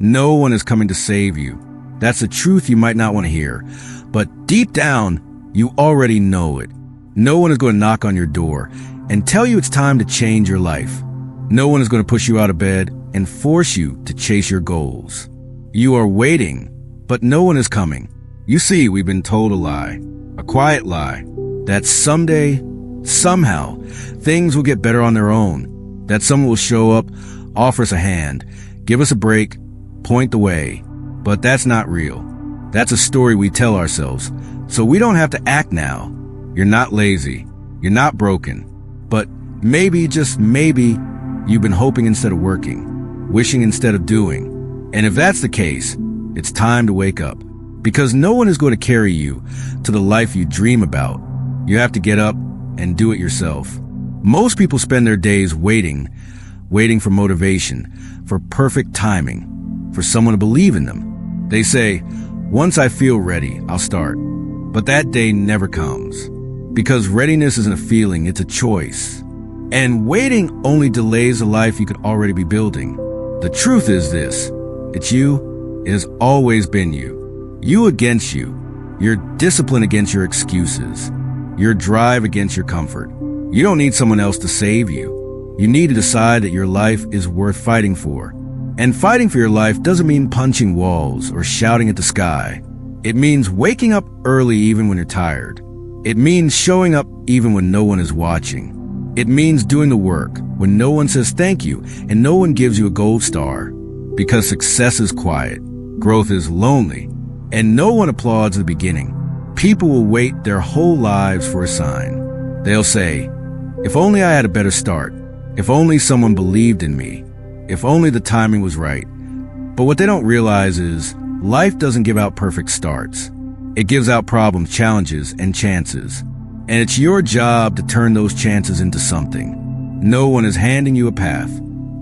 No one is coming to save you. That's a truth you might not want to hear, but deep down, you already know it. No one is going to knock on your door and tell you it's time to change your life. No one is going to push you out of bed and force you to chase your goals. You are waiting, but no one is coming. You see, we've been told a lie, a quiet lie, that someday, somehow, things will get better on their own, that someone will show up, offer us a hand, give us a break, point the way. But that's not real. That's a story we tell ourselves, so we don't have to act now. You're not lazy. You're not broken. But maybe, just maybe, you've been hoping instead of working, wishing instead of doing. And if that's the case, it's time to wake up. Because no one is going to carry you to the life you dream about. You have to get up and do it yourself. Most people spend their days waiting for motivation, for perfect timing, for someone to believe in them. They say, once I feel ready, I'll start. But that day never comes. Because readiness isn't a feeling, it's a choice. And waiting only delays the life you could already be building. The truth is this, it's you, it has always been you. You against you, your discipline against your excuses, your drive against your comfort. You don't need someone else to save you. You need to decide that your life is worth fighting for. And fighting for your life doesn't mean punching walls or shouting at the sky. It means waking up early even when you're tired. It means showing up even when no one is watching. It means doing the work when no one says thank you and no one gives you a gold star. Because success is quiet, growth is lonely, and no one applauds the beginning. People will wait their whole lives for a sign. They'll say, if only I had a better start. If only someone believed in me. If only the timing was right. But what they don't realize is life doesn't give out perfect starts. It gives out problems, challenges, and chances. And it's your job to turn those chances into something. No one is handing you a path.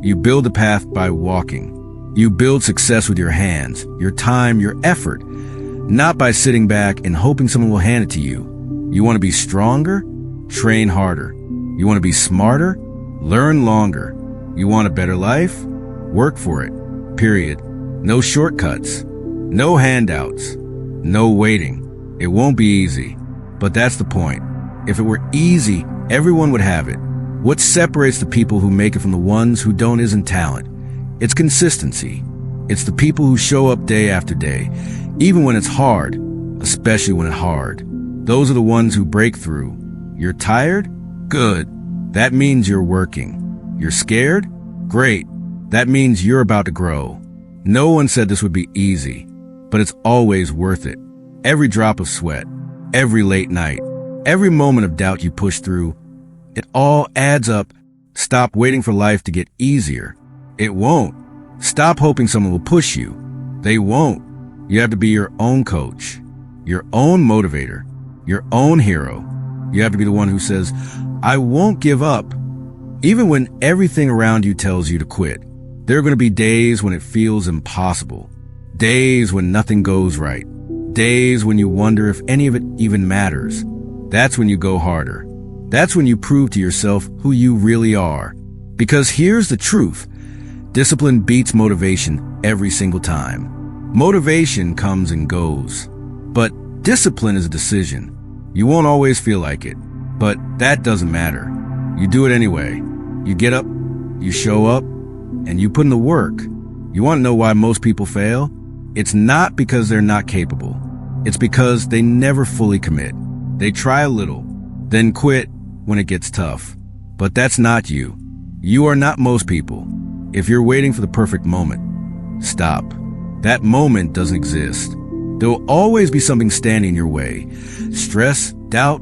You build a path by walking. You build success with your hands, your time, your effort, not by sitting back and hoping someone will hand it to you. You want to be stronger? Train harder. You want to be smarter? Learn longer. You want a better life? Work for it. Period. No shortcuts. No handouts. No waiting. It won't be easy. But that's the point. If it were easy, everyone would have it. What separates the people who make it from the ones who don't isn't talent. It's consistency. It's the people who show up day after day, even when it's hard, especially when it's hard. Those are the ones who break through. You're tired? Good. That means you're working. You're scared? Great. That means you're about to grow. No one said this would be easy, but it's always worth it. Every drop of sweat, every late night, every moment of doubt you push through, it all adds up. Stop waiting for life to get easier. It won't. Stop hoping someone will push you. They won't. You have to be your own coach, your own motivator, your own hero. You have to be the one who says, I won't give up. Even when everything around you tells you to quit. There are going to be days when it feels impossible. Days when nothing goes right. Days when you wonder if any of it even matters. That's when you go harder. That's when you prove to yourself who you really are. Because here's the truth. Discipline beats motivation every single time. Motivation comes and goes. But discipline is a decision. You won't always feel like it. But that doesn't matter. You do it anyway. You get up, you show up, and you put in the work. You want to know why most people fail? It's not because they're not capable. It's because they never fully commit. They try a little, then quit when it gets tough. But that's not you. You are not most people. If you're waiting for the perfect moment, stop. That moment doesn't exist. There will always be something standing in your way. Stress, doubt,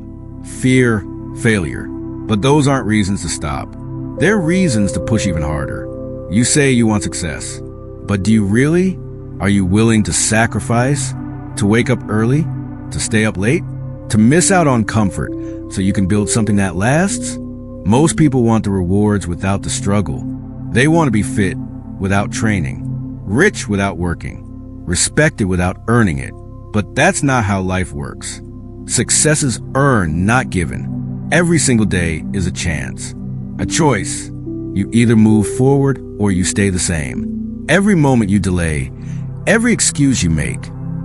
fear, failure. But those aren't reasons to stop. They're reasons to push even harder. You say you want success, but do you really? Are you willing to sacrifice? To wake up early? To stay up late? To miss out on comfort so you can build something that lasts? Most people want the rewards without the struggle. They want to be fit without training, rich without working, respected without earning it. But that's not how life works. Success is earned, not given. Every single day is a chance, a choice. You either move forward or you stay the same. Every moment you delay, every excuse you make,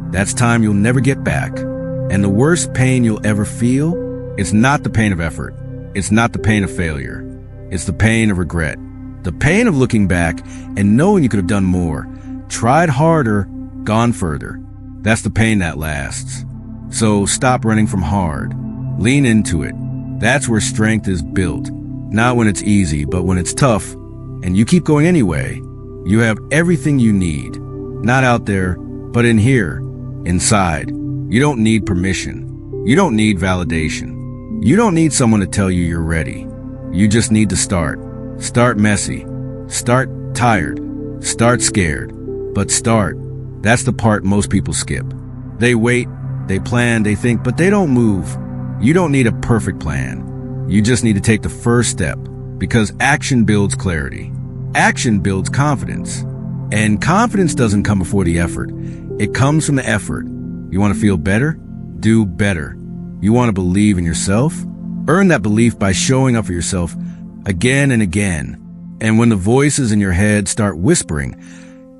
that's time you'll never get back. And the worst pain you'll ever feel, it's not the pain of effort. It's not the pain of failure. It's the pain of regret. The pain of looking back and knowing you could have done more, tried harder, gone further. That's the pain that lasts. So stop running from hard. Lean into it. That's where strength is built. Not when it's easy, but when it's tough, and you keep going anyway. You have everything you need. Not out there, but in here, inside. You don't need permission. You don't need validation. You don't need someone to tell you you're ready. You just need to start. Start messy. Start tired. Start scared. But start. That's the part most people skip. They wait, they plan, they think, but they don't move. You don't need a perfect plan. You just need to take the first step, because action builds clarity. Action builds confidence. And confidence doesn't come before the effort. It comes from the effort. You want to feel better? Do better. You want to believe in yourself? Earn that belief by showing up for yourself again and again. And when the voices in your head start whispering,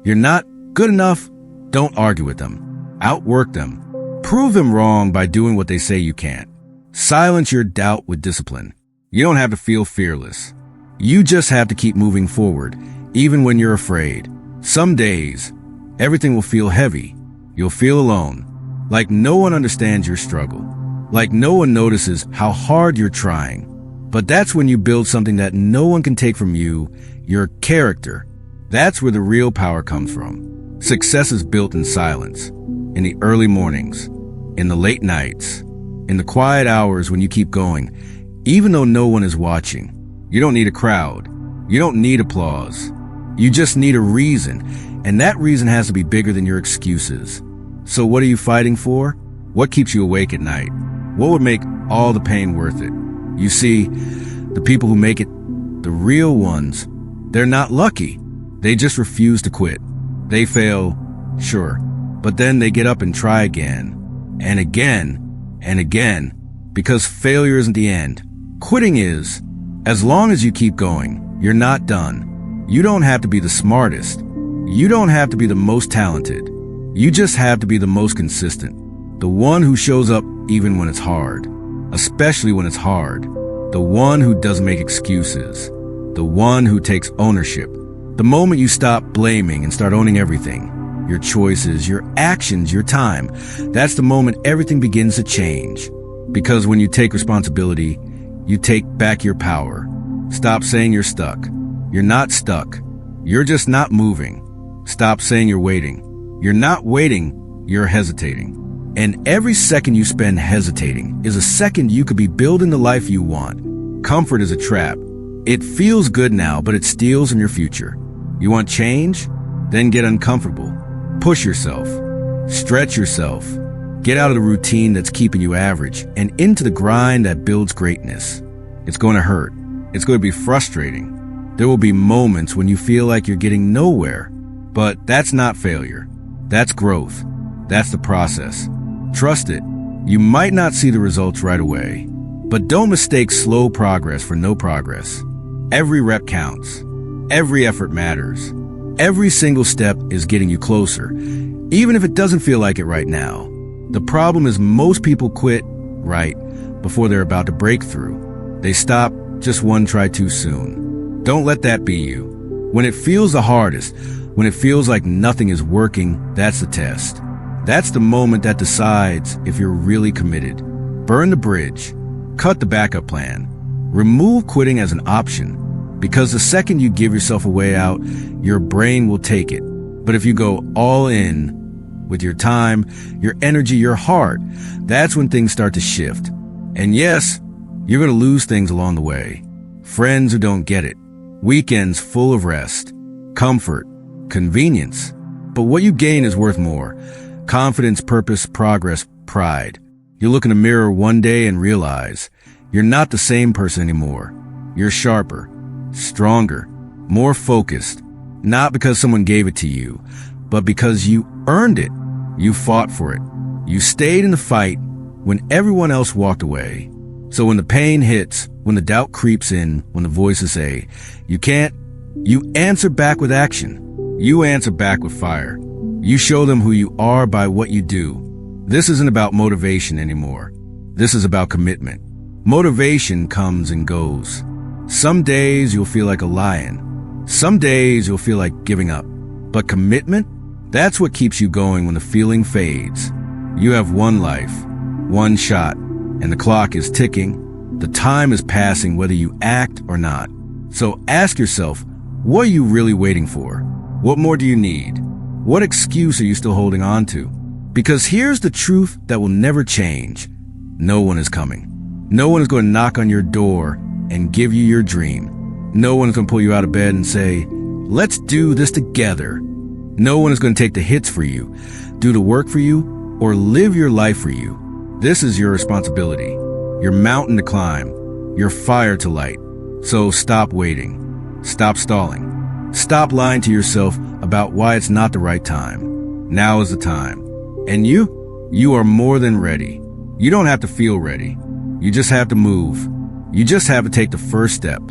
you're not good enough, don't argue with them. Outwork them. Prove them wrong by doing what they say you can't. Silence your doubt with discipline. You don't have to feel fearless. You just have to keep moving forward, even when you're afraid. Some days, everything will feel heavy. You'll feel alone, like no one understands your struggle, like no one notices how hard you're trying. But that's when you build something that no one can take from you, your character. That's where the real power comes from. Success is built in silence, in the early mornings, in the late nights, in the quiet hours when you keep going, even though no one is watching. You don't need a crowd. You don't need applause. You just need a reason, and that reason has to be bigger than your excuses. So what are you fighting for? What keeps you awake at night? What would make all the pain worth it? You see, the people who make it, the real ones, they're not lucky. They just refuse to quit. They fail, sure, but then they get up and try again, and again, and again, because failure isn't the end. Quitting is. As long as you keep going, you're not done. You don't have to be the smartest. You don't have to be the most talented. You just have to be the most consistent. The one who shows up even when it's hard, especially when it's hard. The one who doesn't make excuses. The one who takes ownership. The moment you stop blaming and start owning everything, your choices, your actions, your time, that's the moment everything begins to change. Because when you take responsibility, you take back your power. Stop saying you're stuck. You're not stuck. You're just not moving. Stop saying you're waiting. You're not waiting, you're hesitating. And every second you spend hesitating is a second you could be building the life you want. Comfort is a trap. It feels good now, but it steals in your future. You want change? Then get uncomfortable. Push yourself. Stretch yourself. Get out of the routine that's keeping you average and into the grind that builds greatness. It's going to hurt. It's going to be frustrating. There will be moments when you feel like you're getting nowhere. But that's not failure. That's growth. That's the process. Trust it. You might not see the results right away, but don't mistake slow progress for no progress. Every rep counts. Every effort matters. Every single step is getting you closer, even if it doesn't feel like it right now. The problem is most people quit right before they're about to break through. They stop just one try too soon. Don't let that be you. When it feels the hardest, when it feels like nothing is working, that's the test. That's the moment that decides if you're really committed. Burn the bridge. Cut the backup plan. Remove quitting as an option. Because the second you give yourself a way out, your brain will take it. But if you go all in with your time, your energy, your heart, that's when things start to shift. And yes, you're going to lose things along the way. Friends who don't get it. Weekends full of rest, comfort, convenience. But what you gain is worth more. Confidence, purpose, progress, pride. You look in a mirror one day and realize you're not the same person anymore. You're sharper, stronger, more focused. Not because someone gave it to you, but because you earned it. You fought for it. You stayed in the fight when everyone else walked away. So when the pain hits, when the doubt creeps in, when the voices say, you can't, you answer back with action. You answer back with fire. You show them who you are by what you do. This isn't about motivation anymore. This is about commitment. Motivation comes and goes. Some days you'll feel like a lion. Some days you'll feel like giving up. But commitment? That's what keeps you going when the feeling fades. You have one life, one shot, and the clock is ticking. The time is passing whether you act or not. So ask yourself, what are you really waiting for? What more do you need? What excuse are you still holding on to? Because here's the truth that will never change. No one is coming. No one is going to knock on your door and give you your dream. No one is going to pull you out of bed and say, let's do this together. No one is going to take the hits for you, do the work for you, or live your life for you. This is your responsibility, your mountain to climb, your fire to light. So stop waiting. Stop stalling. Stop lying to yourself about why it's not the right time. Now is the time. And you are more than ready. You don't have to feel ready. You just have to move. You just have to take the first step,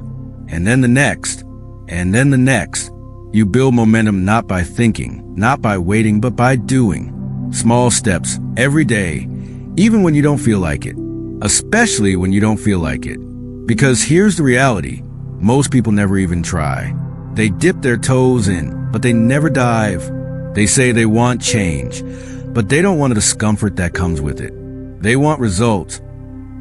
and then the next, and then the next. You build momentum not by thinking, not by waiting, but by doing. Small steps every day, even when you don't feel like it. Especially when you don't feel like it. Because here's the reality. Most people never even try. They dip their toes in, but they never dive. They say they want change, but they don't want the discomfort that comes with it. They want results,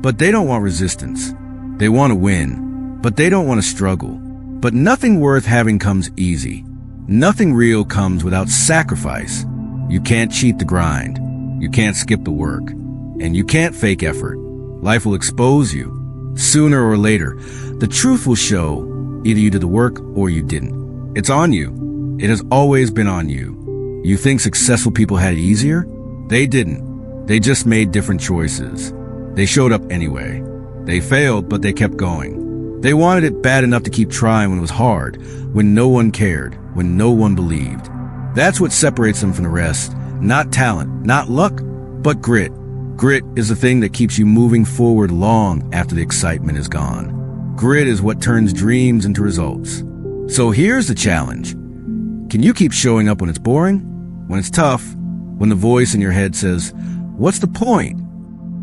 but they don't want resistance. They want to win, but they don't want to struggle. But nothing worth having comes easy. Nothing real comes without sacrifice. You can't cheat the grind. You can't skip the work. And you can't fake effort. Life will expose you. Sooner or later, the truth will show. Either you did the work or you didn't. It's on you. It has always been on you. You think successful people had it easier? They didn't. They just made different choices. They showed up anyway. They failed, but they kept going. They wanted it bad enough to keep trying when it was hard, when no one cared, when no one believed. That's what separates them from the rest. Not talent, not luck, but grit. Grit is the thing that keeps you moving forward long after the excitement is gone. Grit is what turns dreams into results. So here's the challenge. Can you keep showing up when it's boring? When it's tough? When the voice in your head says, what's the point?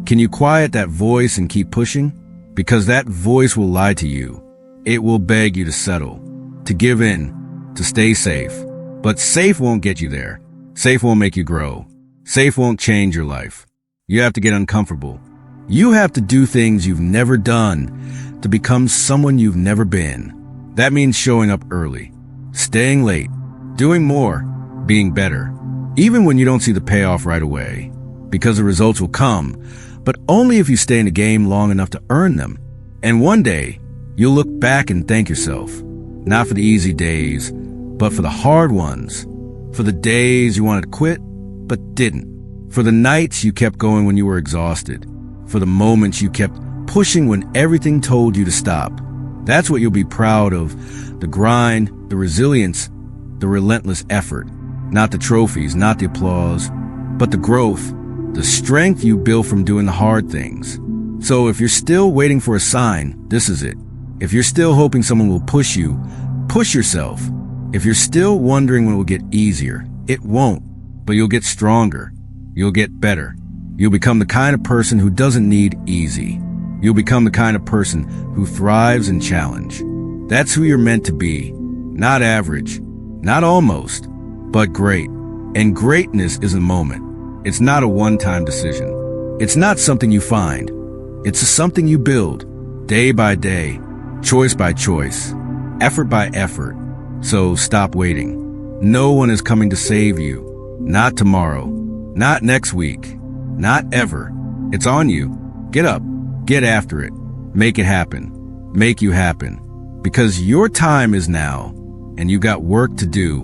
Can you quiet that voice and keep pushing? Because that voice will lie to you. It will beg you to settle, to give in, to stay safe. But safe won't get you there. Safe won't make you grow. Safe won't change your life. You have to get uncomfortable. You have to do things you've never done to become someone you've never been. That means showing up early, staying late, doing more, being better, even when you don't see the payoff right away. Because the results will come, but only if you stay in the game long enough to earn them. And one day, you'll look back and thank yourself, not for the easy days, but for the hard ones, for the days you wanted to quit, but didn't, for the nights you kept going when you were exhausted, for the moments you kept pushing when everything told you to stop. That's what you'll be proud of, the grind, the resilience, the relentless effort, not the trophies, not the applause, but the growth, the strength you build from doing the hard things. So if you're still waiting for a sign, this is it. If you're still hoping someone will push you, push yourself. If you're still wondering when it will get easier, it won't, but you'll get stronger. You'll get better. You'll become the kind of person who doesn't need easy. You'll become the kind of person who thrives in challenge. That's who you're meant to be. Not average, not almost, but great. And greatness is a moment. It's not a one-time decision. It's not something you find. It's something you build, day by day, choice by choice, effort by effort. So stop waiting. No one is coming to save you. Not tomorrow. Not next week. Not ever. It's on you. Get up. Get after it. Make it happen. Make you happen. Because your time is now, and you got work to do.